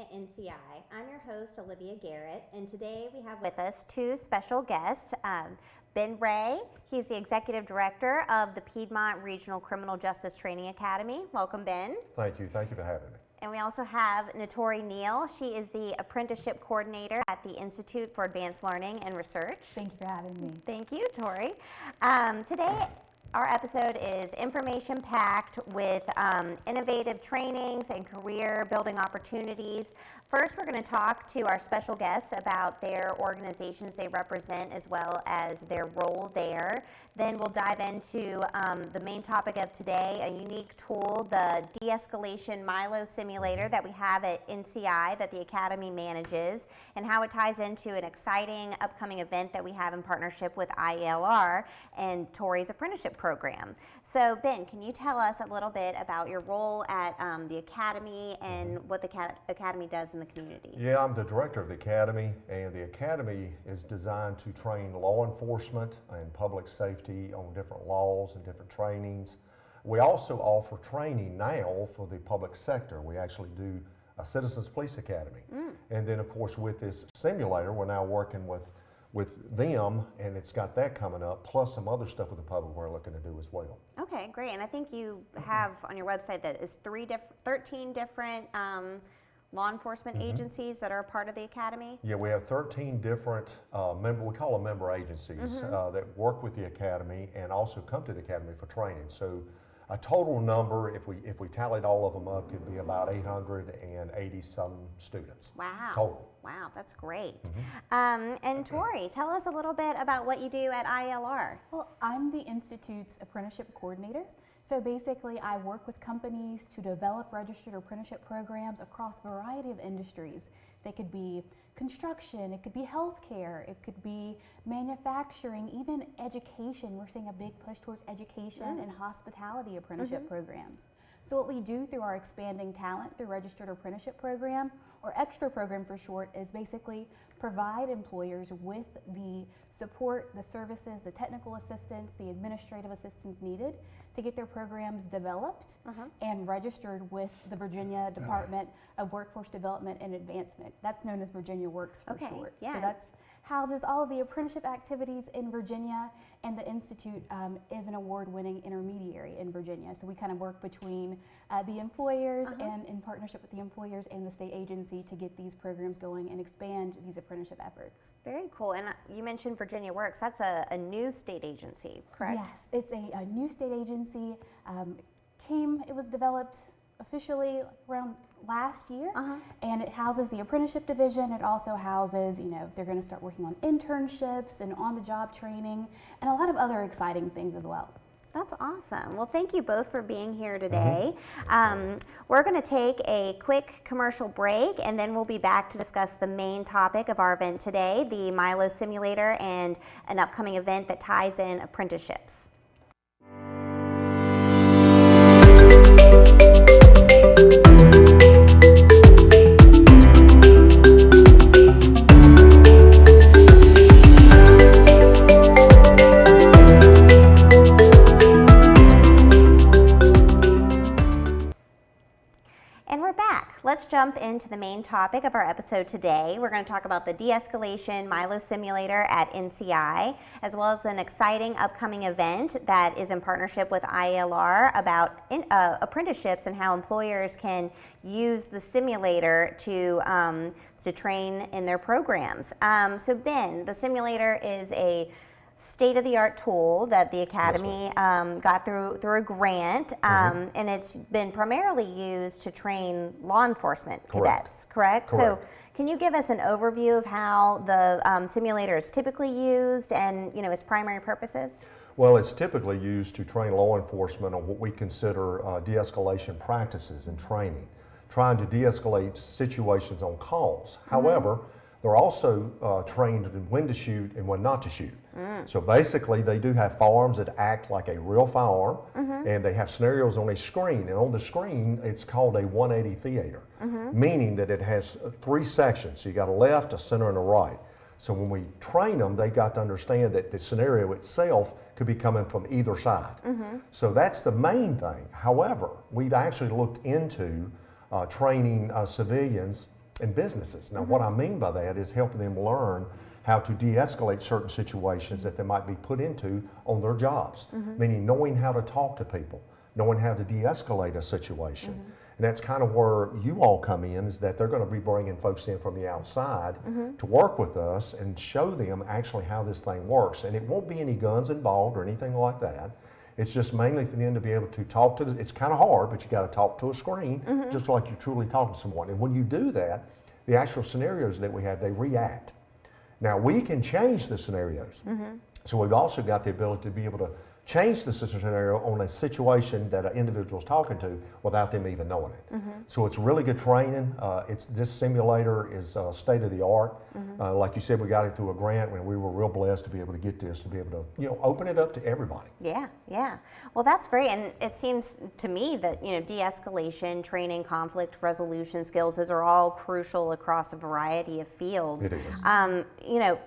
at NCI. I'm your host, Olivia Garrett, and today we have with us two special guests. Ben Ray, he's the Executive Director of the Piedmont Regional Criminal Justice Training Academy. Welcome, Ben. Thank you for having me. And we also have Natori Neal. She is the Apprenticeship Coordinator at the Institute for Advanced Learning and Research. Thank you for having me. Thank you, Tori. Today, our episode is information-packed with innovative trainings and career-building opportunities. First, we're going to talk to our special guests about their organizations they represent as well as their role there. Then we'll dive into the main topic of today, a unique tool, the de-escalation MILO simulator that we have at NCI that the Academy manages, and how it ties into an exciting upcoming event that we have in partnership with ILR and Tori's apprenticeship program. So Ben, can you tell us a little bit about your role at the Academy and what the Academy does in the community? Yeah, I'm the director of the Academy, and the Academy is designed to train law enforcement and public safety on different laws and different trainings. We also offer training now for the public sector. We actually do a Citizens Police Academy. And then of course with this simulator, we're now working with them, and it's got that coming up, plus some other stuff with the public we're looking to do as well. Okay, great. And I think you have on your website that is 13 different law enforcement agencies that are a part of the Academy? Yeah, we have 13 different we call them member agencies that work with the Academy and also come to the Academy for training. So a total number, if we tallied all of them up, could be about 880 some students. Wow. Total. Wow, that's great. And Tori, tell us a little bit about what you do at ILR. Well, I'm the Institute's Apprenticeship Coordinator. So basically, I work with companies to develop registered apprenticeship programs across a variety of industries. They could be construction, it could be healthcare, it could be manufacturing, even education. We're seeing a big push towards education and hospitality apprenticeship programs. So what we do through our expanding talent through registered apprenticeship program, or extra program for short, is basically provide employers with the support, the services, the technical assistance, the administrative assistance needed to get their programs developed and registered with the Virginia Department of Workforce Development and Advancement. That's known as Virginia Works for short. Yeah. So that's houses all of the apprenticeship activities in Virginia, and the Institute is an award-winning intermediary in Virginia. So we kind of work between the employers and in partnership with the employers and the state agency to get these programs going and expand these apprenticeship efforts. Very cool. And you mentioned Virginia Works. That's a new state agency, correct? Yes, it's a new state agency. It was developed officially around last year, and it houses the apprenticeship division. It also houses, they're going to start working on internships and on-the-job training and a lot of other exciting things as well. That's awesome. Well, thank you both for being here today. We're going to take a quick commercial break, and then we'll be back to discuss the main topic of our event today, the MILO simulator and an upcoming event that ties in apprenticeships. Let's jump into the main topic of our episode today. We're going to talk about the de-escalation MILO simulator at NCI, as well as an exciting upcoming event that is in partnership with ILR about apprenticeships and how employers can use the simulator to train in their programs. So Ben, the simulator is a state-of-the-art tool that the Academy got through a grant, and it's been primarily used to train law enforcement cadets, correct? So can you give us an overview of how the simulator is typically used and its primary purposes? Well, it's typically used to train law enforcement on what we consider de-escalation practices and training, trying to de-escalate situations on calls. However, they're also trained in when to shoot and when not to shoot. So basically, they do have firearms that act like a real firearm, and they have scenarios on a screen. And on the screen, it's called a 180 theater, meaning that it has 3 sections. So you got a left, a center, and a right. So when we train them, they got to understand that the scenario itself could be coming from either side. So that's the main thing. However, we've actually looked into training civilians in businesses. Now, what I mean by that is helping them learn how to de-escalate certain situations that they might be put into on their jobs, meaning knowing how to talk to people, knowing how to de-escalate a situation. And that's kind of where you all come in, is that they're going to be bringing folks in from the outside to work with us and show them actually how this thing works. And it won't be any guns involved or anything like that. It's just mainly for them to be able to talk to, it's kind of hard, but you got to talk to a screen just like you're truly talking to someone. And when you do that, the actual scenarios that we have, they react. Now, we can change the scenarios. So we've also got the ability to be able to change the scenario on a situation that an individual is talking to without them even knowing it. So it's really good training. This simulator is state of the art. Like you said, we got it through a grant, and we were real blessed to be able to get this, to be able to open it up to everybody. Yeah, yeah. Well, that's great, and it seems to me that de-escalation, training, conflict resolution skills, those are all crucial across a variety of fields. It is.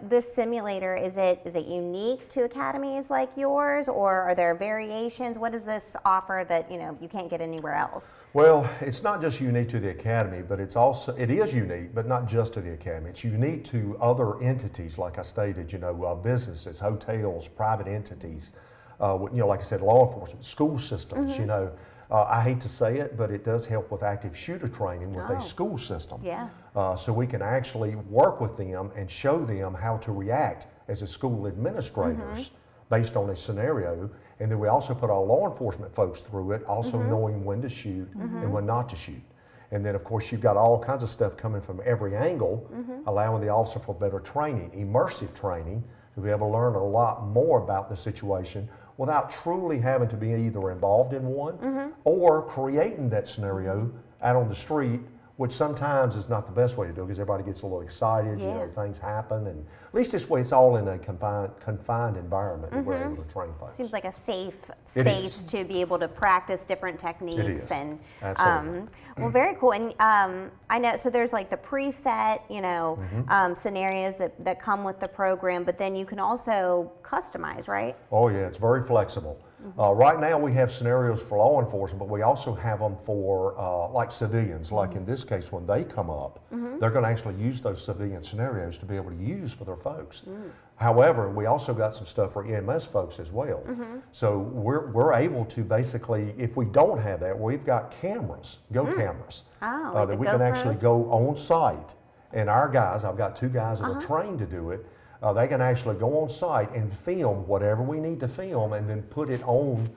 This simulator, is it unique to academies like yours, or are there variations? What does this offer that you can't get anywhere else? Well, it's not just unique to the academy, but it is unique, but not just to the academy. It's unique to other entities, like I stated, businesses, hotels, private entities, like I said, law enforcement, school systems. I hate to say it, but it does help with active shooter training with a school system. Yeah. So we can actually work with them and show them how to react as a school administrators based on a scenario. And then we also put our law enforcement folks through it, also knowing when to shoot and when not to shoot. And then, of course, you've got all kinds of stuff coming from every angle, allowing the officer for better training, immersive training, to be able to learn a lot more about the situation without truly having to be either involved in one or creating that scenario out on the street, which sometimes is not the best way to do it because everybody gets a little excited, things happen, and at least this way it's all in a confined environment that we're able to train folks. Seems like a safe space to be able to practice different techniques. It is. And Absolutely. well, very cool. And I know, so there's like the preset, scenarios that come with the program, but then you can also customize, right? Oh yeah, it's very flexible. Right now we have scenarios for law enforcement, but we also have them for like civilians. Like in this case, when they come up, they're going to actually use those civilian scenarios to be able to use for their folks. However, we also got some stuff for EMS folks as well. So we're able to basically, if we don't have that, we've got cameras, cameras, Like that we can actually go on site. And our guys, I've got 2 guys that are trained to do it. They can actually go on site and film whatever we need to film and then put it on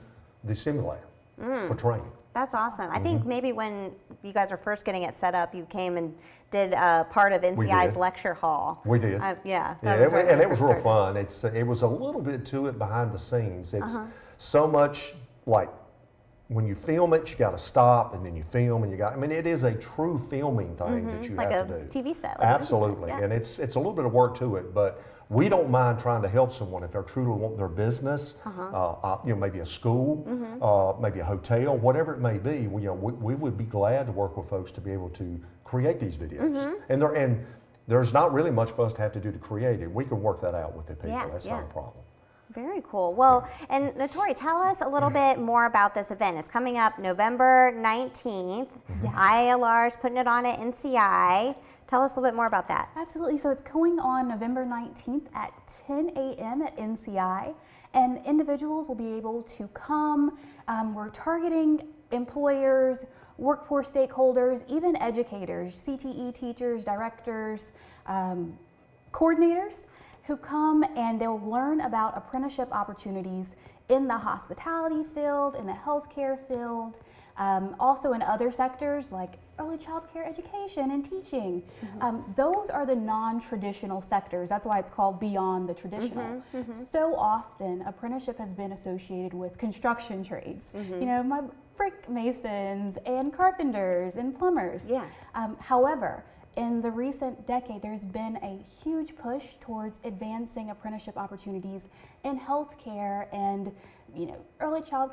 the simulator for training. That's awesome. I think maybe when you guys were first getting it set up, you came and did part of NCI's lecture hall. We did. And it was real fun. It was a little bit to it behind the scenes. It's so much like when you film it, you got to stop, and then you film, and it is a true filming thing that you have to do. Like a TV set. Absolutely, and it's a little bit of work to it, but we don't mind trying to help someone if they're truly wanting their business, maybe a school, maybe a hotel, whatever it may be. We would be glad to work with folks to be able to create these videos, and there's not really much for us to have to do to create it. We can work that out with the people. That's not a problem. Very cool. Well, and Natori, tell us a little bit more about this event. It's coming up November 19th. ILR's putting it on at NCI. Tell us a little bit more about that. Absolutely. So it's going on November 19th at 10 a.m. at NCI, and individuals will be able to come. We're targeting employers, workforce stakeholders, even educators, CTE teachers, directors, coordinators, who come and they'll learn about apprenticeship opportunities in the hospitality field, in the healthcare field, also in other sectors like early child care education and teaching. Those are the non-traditional sectors. That's why it's called beyond the traditional. So often apprenticeship has been associated with construction trades. My brick masons and carpenters and plumbers. However, in the recent decade, there's been a huge push towards advancing apprenticeship opportunities in healthcare and, early child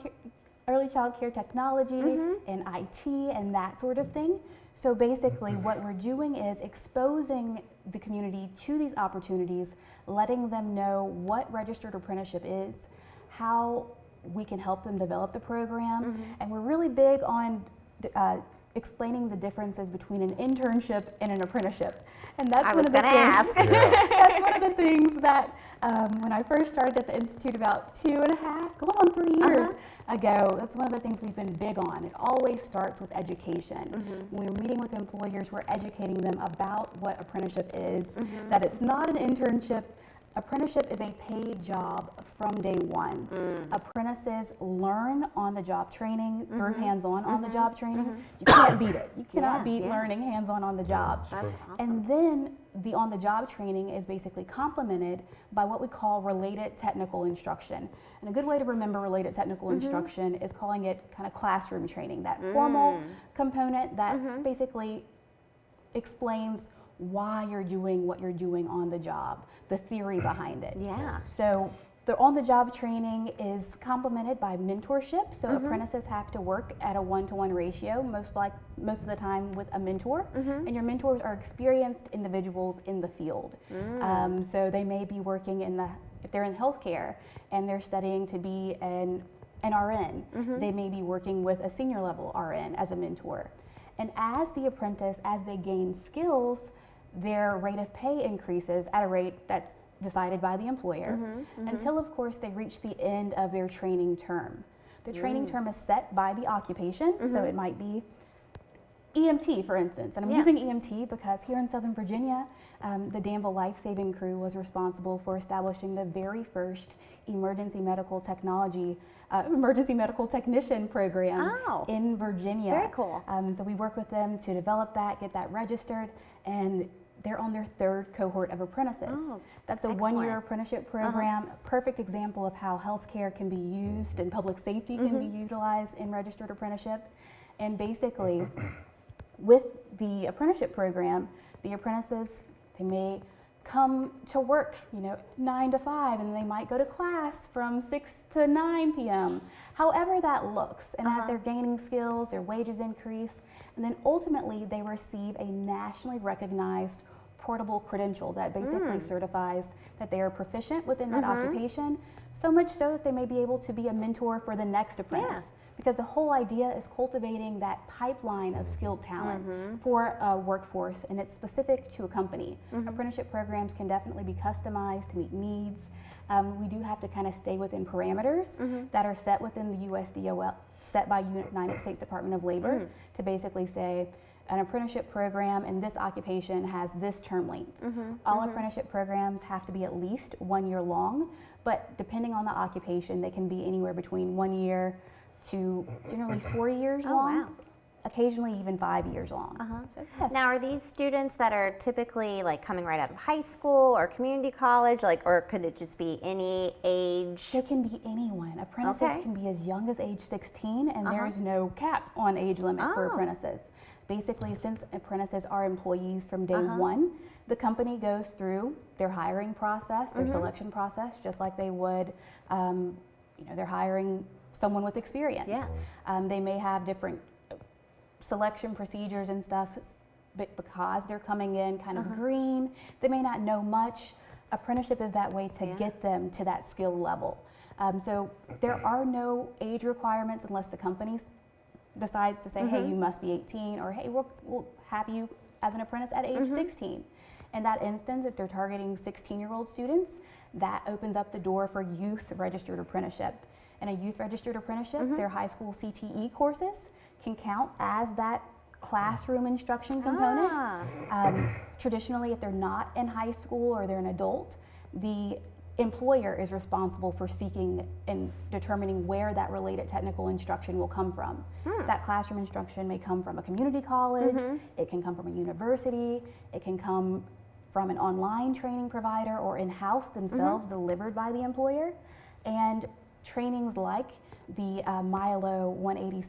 care technology and IT and that sort of thing. So basically, what we're doing is exposing the community to these opportunities, letting them know what registered apprenticeship is, how we can help them develop the program, and we're really big on explaining the differences between an internship and an apprenticeship. And that's I one was of the gonna things. ask. That's one of the things that when I first started at the Institute about 2.5, going on 3 years ago, that's one of the things we've been big on. It always starts with education. When we're meeting with employers, we're educating them about what apprenticeship is, that it's not an internship. Apprenticeship is a paid job from day one. Apprentices learn on-the-job training through hands-on on-the-job training. You can't beat it. You cannot beat learning hands-on on the job. That's awesome. And then the on-the-job training is basically complemented by what we call related technical instruction. And a good way to remember related technical instruction is calling it kind of classroom training, that formal component that basically explains why you're doing what you're doing on the job, the theory behind it. Yeah. So the on-the-job training is complemented by mentorship. So apprentices have to work at a 1-to-1 ratio, most of the time with a mentor. And your mentors are experienced individuals in the field. So they may be working if they're in healthcare and they're studying to be an RN, they may be working with a senior level RN as a mentor. And as the apprentice, as they gain skills, their rate of pay increases at a rate that's decided by the employer until, of course, they reach the end of their training term. The training term is set by the occupation, so it might be EMT, for instance. And I'm using EMT because here in Southern Virginia, the Danville Life Saving Crew was responsible for establishing the very first emergency medical technician program in Virginia. Very cool. So we work with them to develop that, get that registered, and they're on their 3rd cohort of apprentices. That's a excellent. 1-year apprenticeship program, perfect example of how healthcare can be used and public safety can be utilized in registered apprenticeship. And basically, with the apprenticeship program, the apprentices, they may come to work, 9 to 5, and they might go to class from 6 to 9 p.m. However that looks, and as they're gaining skills, their wages increase, and then ultimately they receive a nationally recognized portable credential that basically certifies that they are proficient within that occupation, so much so that they may be able to be a mentor for the next apprentice. Because the whole idea is cultivating that pipeline of skilled talent for a workforce, and it's specific to a company. Apprenticeship programs can definitely be customized to meet needs. We do have to kind of stay within parameters that are set within the USDOL, set by United States Department of Labor, to basically say an apprenticeship program in this occupation has this term length. All apprenticeship programs have to be at least 1 year long, but depending on the occupation, they can be anywhere between 1 year to generally 4 years long, wow. occasionally even 5 years long. So, yes. Now, are these students that are typically like coming right out of high school or community college, or could it just be any age? They can be anyone. Apprentices can be as young as age 16, and there's no cap on age limit for apprentices. Basically, since apprentices are employees from day one, the company goes through their hiring process, their selection process, just like they would, they're hiring someone with experience. They may have different selection procedures and stuff, but because they're coming in kind of green, they may not know much. Apprenticeship is that way to get them to that skill level. So there are no age requirements unless the company decides to say, hey, you must be 18, or hey, we'll have you as an apprentice at age 16. In that instance, if they're targeting 16-year-old students, that opens up the door for youth registered apprenticeship. In a youth registered apprenticeship, their high school CTE courses can count as that classroom instruction component. Traditionally, if they're not in high school or they're an adult, the employer is responsible for seeking and determining where that related technical instruction will come from. That classroom instruction may come from a community college, it can come from a university, it can come from an online training provider or in-house themselves delivered by the employer. And trainings like the MILO 180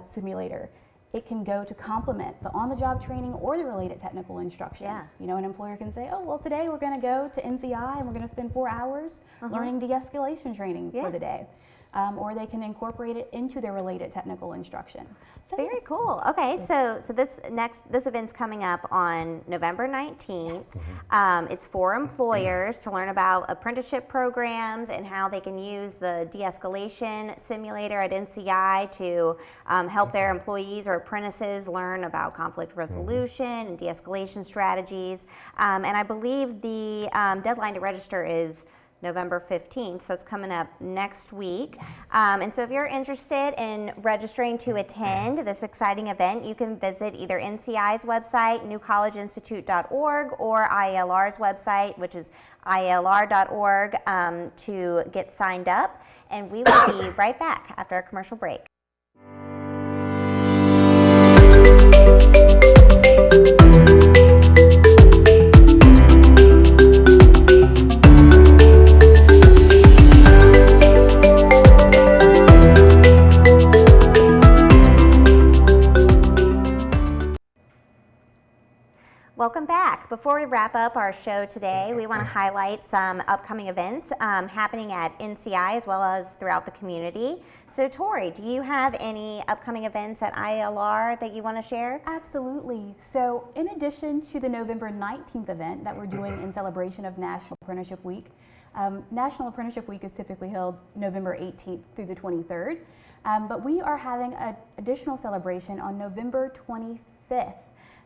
simulator, it can go to complement the on-the-job training or the related technical instruction. An employer can say, oh, well, today we're going to go to NCI and we're going to spend 4 hours learning de-escalation training for the day. or they can incorporate it into their related technical instruction. So Very yes. cool. Okay, so this event's coming up on November 19th. It's for employers to learn about apprenticeship programs and how they can use the de-escalation simulator at NCI to help their employees or apprentices learn about conflict resolution and de-escalation strategies. And I believe the deadline to register is November 15th, so it's coming up next week. And so if you're interested in registering to attend this exciting event, you can visit either NCI's website, newcollegeinstitute.org, or ILR's website, which is ilr.org, to get signed up. And we will be right back after a commercial break. Welcome back. Before we wrap up our show today, we want to highlight some upcoming events happening at NCI as well as throughout the community. So Tori, do you have any upcoming events at ILR that you want to share? Absolutely. So in addition to the November 19th event that we're doing in celebration of National Apprenticeship Week, National Apprenticeship Week is typically held November 18th through the 23rd, but we are having an additional celebration on November 25th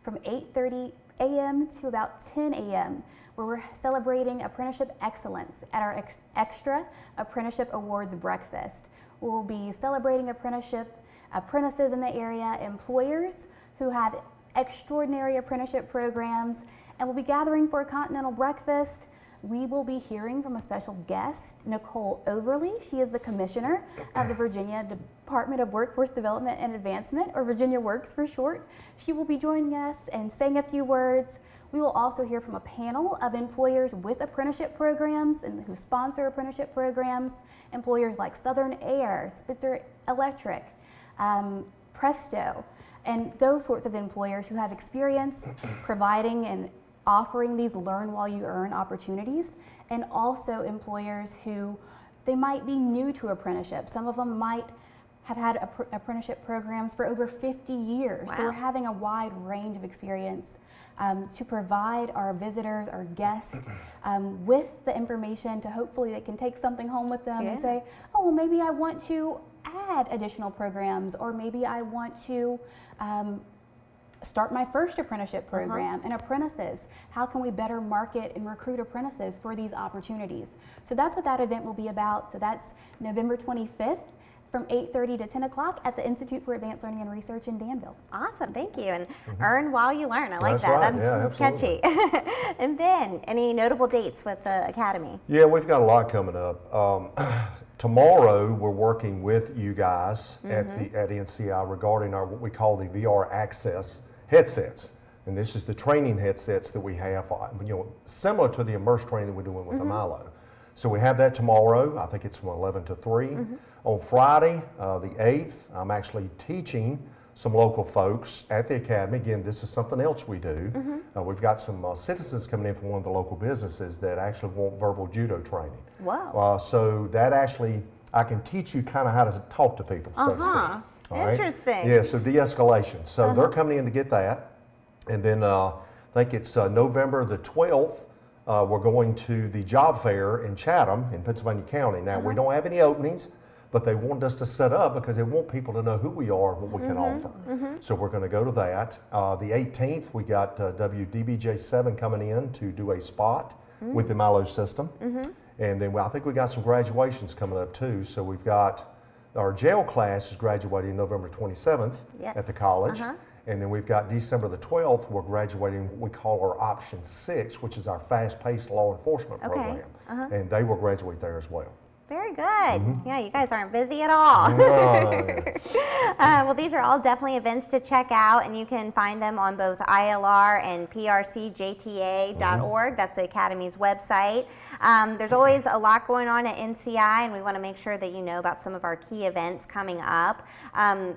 from 8:30 a.m. to about 10 a.m. where we're celebrating apprenticeship excellence at our extra Apprenticeship Awards breakfast. We'll be celebrating apprentices in the area, employers who have extraordinary apprenticeship programs, and we'll be gathering for a continental breakfast. We will be hearing from a special guest, Nicole Overly. She is the commissioner of the Virginia Department of Workforce Development and Advancement, or Virginia Works for short. She will be joining us and saying a few words. We will also hear from a panel of employers with apprenticeship programs and who sponsor apprenticeship programs, employers like Southern Air, Spitzer Electric, Presto, and those sorts of employers who have experience providing and offering these learn while you earn opportunities, and also employers who they might be new to apprenticeship. Some of them might have had apprenticeship programs for over 50 years. Wow. So we're having a wide range of experience to provide our visitors, our guests, with the information to hopefully they can take something home with them and say, oh, well, maybe I want to add additional programs, or maybe I want to start my first apprenticeship program and apprentices. How can we better market and recruit apprentices for these opportunities? So that's what that event will be about. So that's November 25th from 8:30 to 10 o'clock at the Institute for Advanced Learning and Research in Danville. Awesome, thank you. And earn while you learn. I like That's that. right. That's Yeah, catchy. And Ben, any notable dates with the Academy? Yeah, we've got a lot coming up. Tomorrow, we're working with you guys at NCI regarding what we call the VR Access headsets. And this is the training headsets that we have, similar to the immersive training we're doing with the MILO. So we have that tomorrow. I think it's from 11 to 3. On Friday, the 8th, I'm actually teaching some local folks at the Academy. Again, this is something else we do. We've got some citizens coming in from one of the local businesses that actually want verbal judo training. Wow. So that actually, I can teach you kind of how to talk to people, so to speak. All right? Interesting. Yeah, so de-escalation. So they're coming in to get that. And then I think it's November the 12th, we're going to the job fair in Chatham in Pennsylvania County. Now, we don't have any openings, but they wanted us to set up because they want people to know who we are and what we can offer. So we're going to go to that. The 18th, we got WDBJ7 coming in to do a spot with the MILO system. And then I think we got some graduations coming up too. So we've got our jail class is graduating November 27th at the college. And then we've got December the 12th, we're graduating what we call our Option 6, which is our fast-paced law enforcement program. And they will graduate there as well. Very good. Yeah, you guys aren't busy at all. Well, these are all definitely events to check out, and you can find them on both ILR and prcjta.org. That's the Academy's website. There's always a lot going on at NCI, and we want to make sure that you know about some of our key events coming up.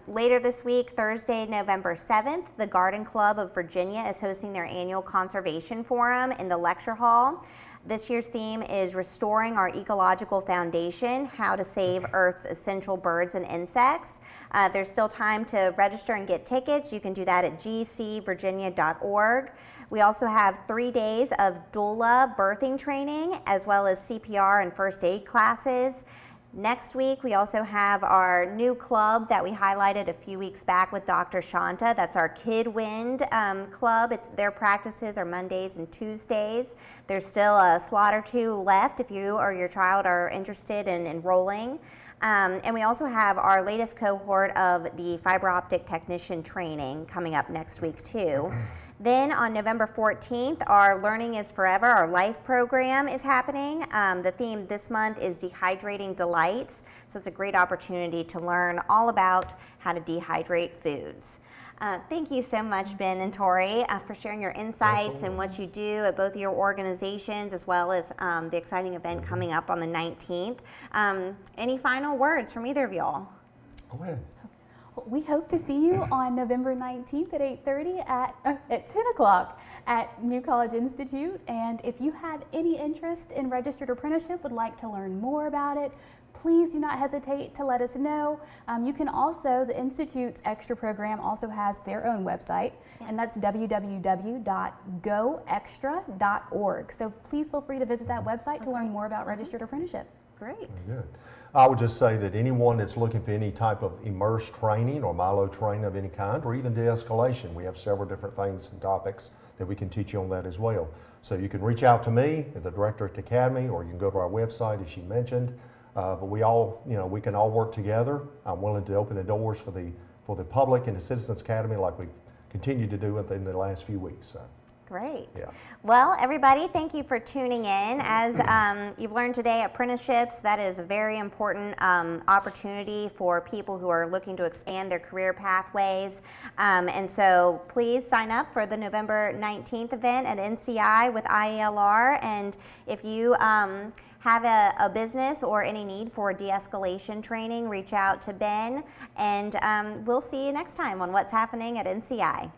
Later this week, Thursday, November 7th, the Garden Club of Virginia is hosting their annual conservation forum in the lecture hall. This year's theme is Restoring Our Ecological Foundation, How to Save Earth's Essential Birds and Insects. There's still time to register and get tickets. You can do that at gcvirginia.org. We also have 3 days of doula birthing training, as well as CPR and first aid classes. Next week, we also have our new club that we highlighted a few weeks back with Dr. Shanta. That's our Kid Wind club. Their practices are Mondays and Tuesdays. There's still a slot or two left if you or your child are interested in enrolling. And we also have our latest cohort of the fiber optic technician training coming up next week too. Then on November 14th, our Learning is Forever, our life program is happening. The theme this month is Dehydrating Delights. So it's a great opportunity to learn all about how to dehydrate foods. Thank you so much, Ben and Tori, for sharing your insights and what you do at both of your organizations, as well as the exciting event coming up on the 19th. Any final words from either of y'all? Go ahead. We hope to see you on November 19th at 8:30 at 10 o'clock at New College Institute. And if you have any interest in registered apprenticeship, would like to learn more about it, please do not hesitate to let us know. You can also, the Institute's extra program also has their own website, and that's www.goextra.org. So please feel free to visit that website to learn more about registered apprenticeship. Great. Very good. I would just say that anyone that's looking for any type of immerse training or MILO training of any kind, or even de-escalation, we have several different things and topics that we can teach you on that as well. So you can reach out to me, the director at the Academy, or you can go to our website as she mentioned. But we all, we can all work together. I'm willing to open the doors for the public and the Citizens Academy like we continue to do in the last few weeks. So. Great. Yeah. Well, everybody, thank you for tuning in. As you've learned today, apprenticeships, that is a very important opportunity for people who are looking to expand their career pathways. And so please sign up for the November 19th event at NCI with IELR. And if you have a business or any need for de-escalation training, reach out to Ben. And we'll see you next time on What's Happening at NCI.